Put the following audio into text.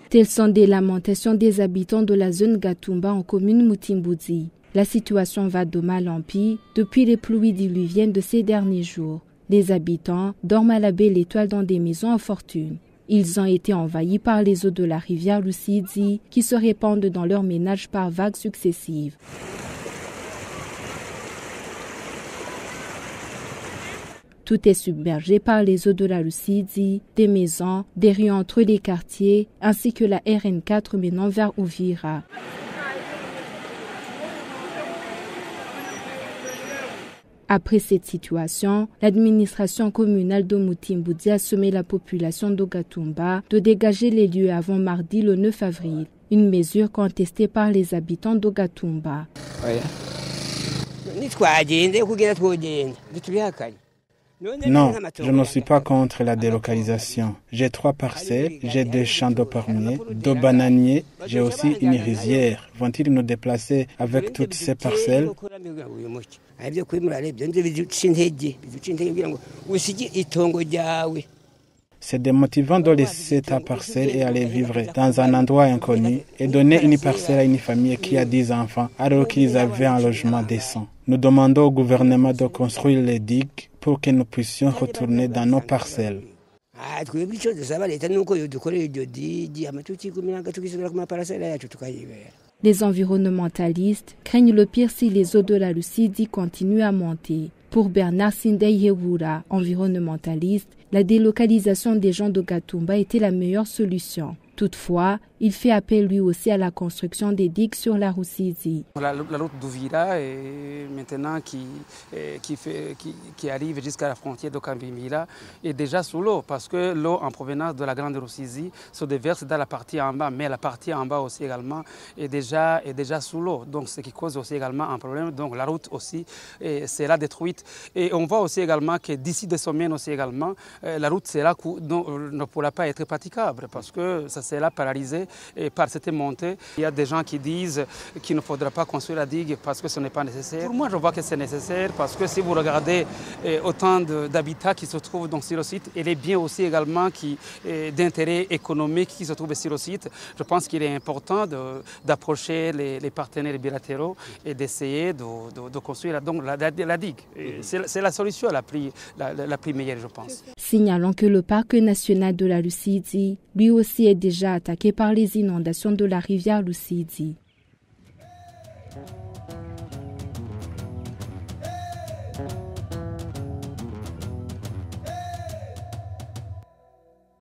Telles sont des lamentations des habitants de la zone Gatumba en commune Mutimboudi. La situation va de mal en pis depuis les pluies diluviennes de ces derniers jours. Les habitants dorment à la belle étoile dans des maisons à fortune. Ils ont été envahis par les eaux de la rivière Lusidi qui se répandent dans leurs ménages par vagues successives. Tout est submergé par les eaux de la Lusidi, des maisons, des rues entre les quartiers, ainsi que la RN4 menant vers Uvira. Après cette situation, l'administration communale de Mutimboudi a sommé la population d'Ogatumba de dégager les lieux avant mardi le 9 avril, une mesure contestée par les habitants d'Ogatumba. Non, je ne suis pas contre la délocalisation. J'ai 3 parcelles, j'ai 2 champs de palmiers, 2 bananiers, j'ai aussi une rizière. Vont-ils nous déplacer avec toutes ces parcelles? C'est démotivant de laisser ta parcelle et aller vivre dans un endroit inconnu et donner une parcelle à une famille qui a 10 enfants alors qu'ils avaient un logement décent. Nous demandons au gouvernement de construire les digues pour que nous puissions retourner dans nos parcelles. Les environnementalistes craignent le pire si les eaux de la Lusidi continuent à monter. Pour Bernard Sindeyewura, environnementaliste, la délocalisation des gens de Gatumba était la meilleure solution. Toutefois, il fait appel lui aussi à la construction des digues sur la Lusidi. La route d'Uvira est maintenant qui arrive jusqu'à la frontière de Kambimila est déjà sous l'eau parce que l'eau en provenance de la grande Lusidi se déverse dans la partie en bas, mais la partie en bas aussi également est déjà sous l'eau. Donc ce qui cause aussi également un problème. Donc la route aussi sera détruite. Et on voit aussi également que d'ici 2 semaines aussi également, la route ne pourra pas être praticable parce que ça sera paralysé par cette montée. Il y a des gens qui disent qu'il ne faudra pas construire la digue parce que ce n'est pas nécessaire. Pour moi, je vois que c'est nécessaire parce que si vous regardez autant d'habitats qui se trouvent sur le site, il est bien aussi également d'intérêt économique qui se trouve sur le site. Je pense qu'il est important d'approcher les partenaires bilatéraux et d'essayer de construire donc la digue. C'est la solution la plus meilleure, je pense. Signalons que le parc national de la Lusidi, lui aussi, est déjà attaqué par les inondations de la rivière Lusidi.